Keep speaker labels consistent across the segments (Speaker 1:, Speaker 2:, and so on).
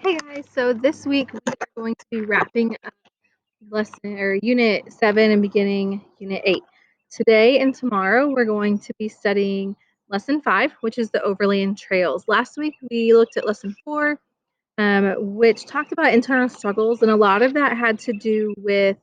Speaker 1: Hey guys, so this week we are going to be wrapping up lesson or unit 7 and beginning unit 8. Today and tomorrow we're going to be studying lesson 5, which is the Overland Trails. Last week we looked at lesson 4, which talked about internal struggles, and a lot of that had to do with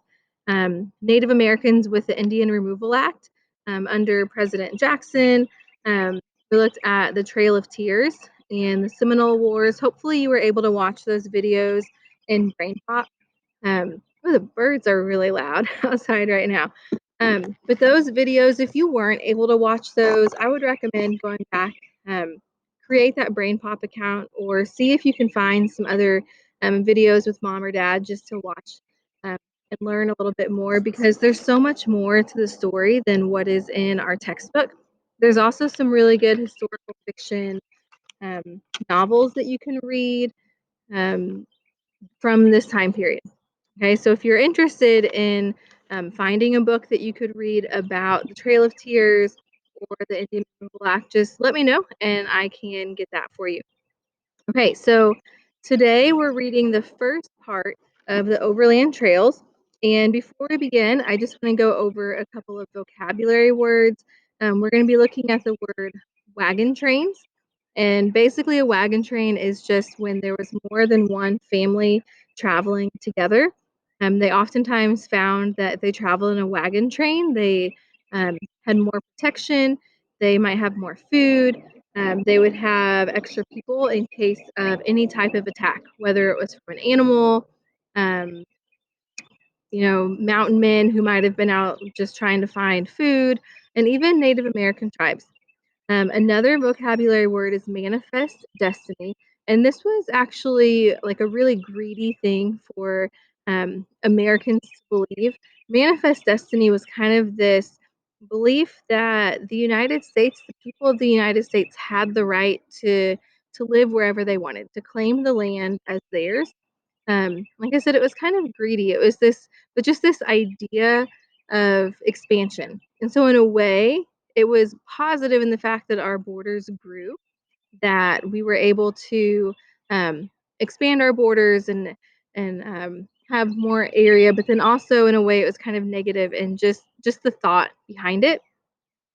Speaker 1: Native Americans with the Indian Removal Act under President Jackson. Um, we looked at the Trail of Tears and the Seminole Wars. Hopefully, you were able to watch those videos in Brain Pop. The birds are really loud outside right now. But those videos, if you weren't able to watch those, I would recommend going back, create that Brain Pop account, or see if you can find some other videos with mom or dad just to watch and learn a little bit more, because there's so much more to the story than what is in our textbook. There's also some really good historical fiction novels that you can read um, from this time period. Okay, so if you're interested in finding a book that you could read about the Trail of Tears or the Indian Removal Act, just let me know and I can get that for you. Okay, so today we're reading the first part of the Overland Trails. And before we begin, I just want to go over a couple of vocabulary words. We're going to be looking at the word wagon trains. And basically, a wagon train is just when there was more than one family traveling together. They oftentimes found that if they traveled in a wagon train, they had more protection, they might have more food, they would have extra people in case of any type of attack, whether it was from an animal, um, mountain men who might have been out just trying to find food, and even Native American tribes. Another vocabulary word is manifest destiny. And this was actually like a really greedy thing for Americans to believe. Manifest destiny was kind of this belief that the United States, the people of the United States, had the right to live wherever they wanted, to claim the land as theirs. Like I said, it was kind of greedy. It was but just this idea of expansion. And so, in a way, it was positive in the fact that our borders grew, that we were able to um, expand our borders and have more area. But then also, in a way, it was kind of negative and just the thought behind it.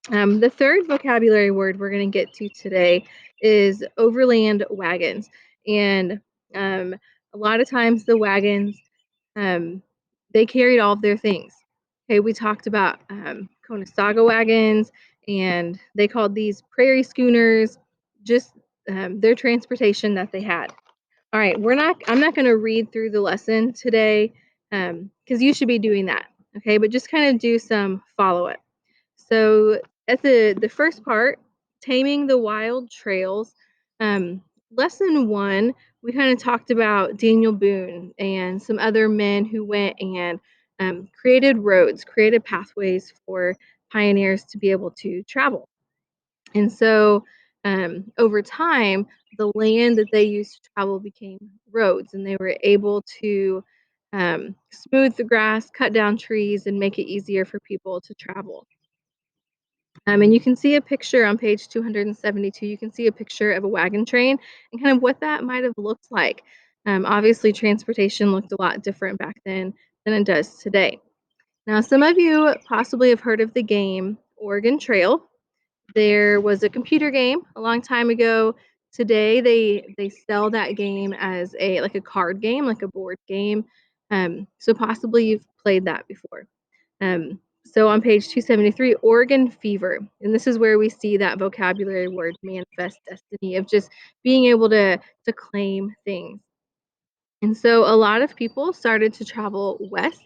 Speaker 1: The third vocabulary word we're going to get to today is overland wagons. And a lot of times the wagons, um, they carried all of their things. Okay, we talked about Conestoga wagons, and they called these prairie schooners, just their transportation that they had. All right, I'm not going to read through the lesson today because you should be doing that. Okay, but just kind of do some follow up. So at the first part, taming the wild trails, um, lesson 1, we kind of talked about Daniel Boone and some other men who went and created roads, created pathways for pioneers to be able to travel. And so over time, the land that they used to travel became roads, and they were able to smooth the grass, cut down trees, and make it easier for people to travel. And you can see a picture on page 272. You can see a picture of a wagon train and kind of what that might have looked like. Obviously, transportation looked a lot different back then than it does today. Now, some of you possibly have heard of the game Oregon Trail. There was a computer game a long time ago. Today, they sell that game as a card game, like a board game. So possibly you've played that before. So on page 273, Oregon fever. And this is where we see that vocabulary word, manifest destiny, of just being able to claim things. And so a lot of people started to travel west.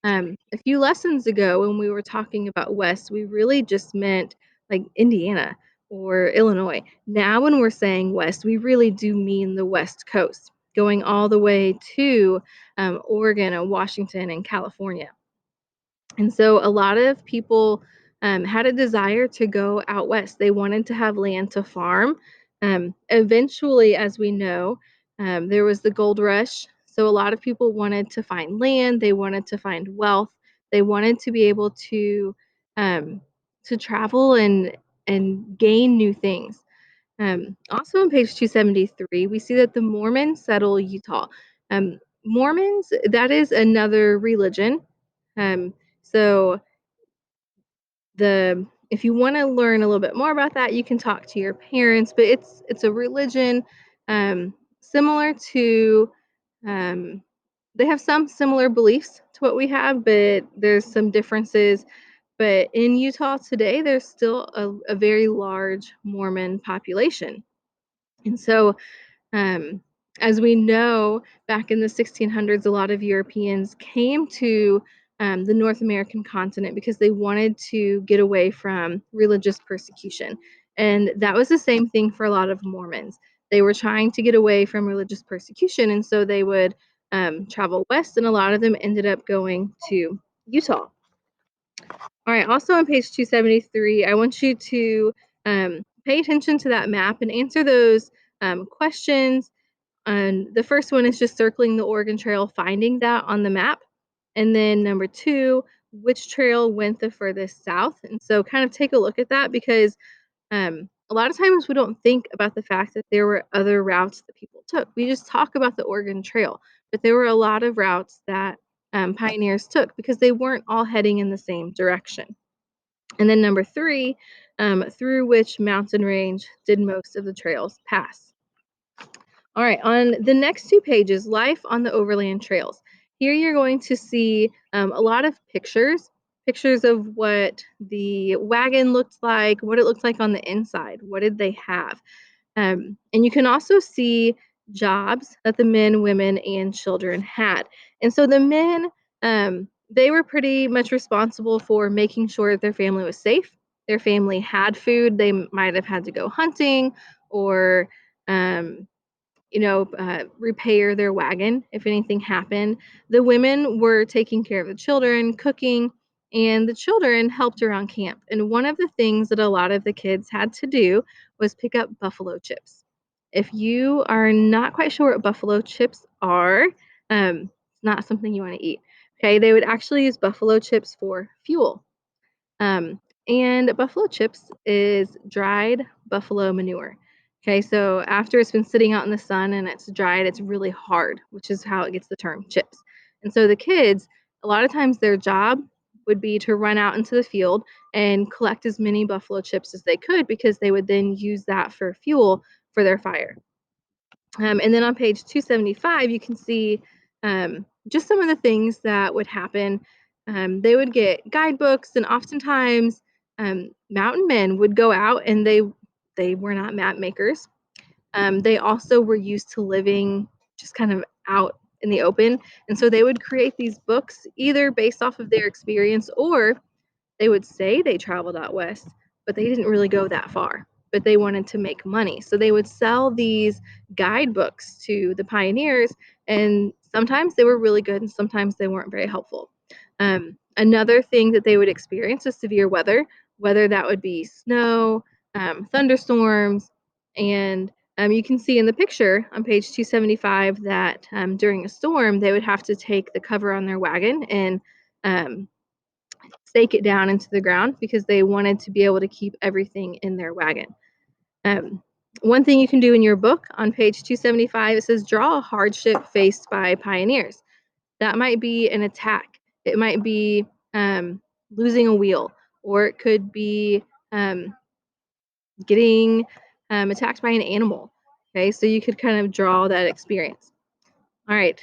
Speaker 1: A few lessons ago, when we were talking about west, we really just meant like Indiana or Illinois. Now, when we're saying west, we really do mean the West Coast, going all the way to Oregon and Washington and California. And so a lot of people had a desire to go out west. They wanted to have land to farm. Eventually, as we know, there was the gold rush. So a lot of people wanted to find land. They wanted to find wealth. They wanted to be able um, to travel and gain new things. Also on page 273, we see that the Mormons settle Utah. Mormons, that is another religion. Um, so the if you want to learn a little bit more about that, you can talk to your parents, but it's a religion similar to um, they have some similar beliefs to what we have, but there's some differences. But in Utah today, there's still a very large Mormon population. And so um, as we know, back in the 1600s, a lot of Europeans came to the North American continent because they wanted to get away from religious persecution. And that was the same thing for a lot of Mormons. They were trying to get away from religious persecution, and so they would travel west, and a lot of them ended up going to Utah. All right, also on page 273, I want you to pay attention to that map and answer those questions. And the first one is just circling the Oregon Trail, finding that on the map. And then number two, which trail went the furthest south? And so kind of take a look at that because a lot of times we don't think about the fact that there were other routes that people took. We just talk about the Oregon Trail, but there were a lot of routes that pioneers took because they weren't all heading in the same direction. And then number three, through which mountain range did most of the trails pass? All right, on the next two pages, life on the Overland Trails. Here you're going to see a lot of pictures of what the wagon looked like, what it looked like on the inside, what did they have. And you can also see jobs that the men, women, and children had. And so the men, they were pretty much responsible for making sure that their family was safe. Their family had food. They might have had to go hunting or um, repair their wagon if anything happened. The women were taking care of the children, cooking, and the children helped around camp. And one of the things that a lot of the kids had to do was pick up buffalo chips. If you are not quite sure what buffalo chips are, it's not something you want to eat. Okay, they would actually use buffalo chips for fuel. Um, and buffalo chips is dried buffalo manure. Okay, so after it's been sitting out in the sun and it's dried, it's really hard, which is how it gets the term chips. And so the kids, a lot of times their job would be to run out into the field and collect as many buffalo chips as they could because they would then use that for fuel for their fire. And then on page 275, you can see just some of the things that would happen. They would get guidebooks, and oftentimes mountain men would go out, and they were not map makers. They also were used to living just kind of out in the open, and so they would create these books either based off of their experience or they would say they traveled out west, but they didn't really go that far. But they wanted to make money. So they would sell these guidebooks to the pioneers, and sometimes they were really good and sometimes they weren't very helpful. Another thing that they would experience is severe weather, whether that would be snow, thunderstorms, and you can see in the picture on page 275 that during a storm, they would have to take the cover on their wagon and um, stake it down into the ground because they wanted to be able to keep everything in their wagon. Um, One thing you can do in your book on page 275, it says draw a hardship faced by pioneers. That might be an attack. It might be losing a wheel, or it could be getting attacked by an animal. Okay, so you could kind of draw that experience. All right.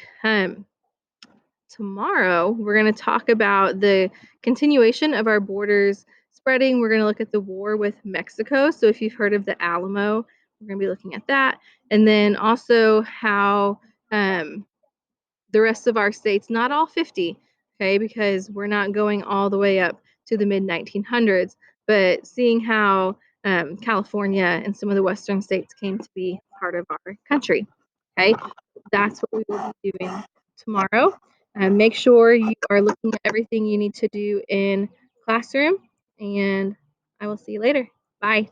Speaker 1: Tomorrow, we're going to talk about the continuation of our borders spreading. We're going to look at the war with Mexico. So, if you've heard of the Alamo, we're going to be looking at that. And then also how the rest of our states, not all 50, okay, because we're not going all the way up to the mid 1900s, but seeing how California and some of the Western states came to be part of our country. Okay, that's what we will be doing tomorrow. Make sure you are looking at everything you need to do in classroom, and I will see you later. Bye.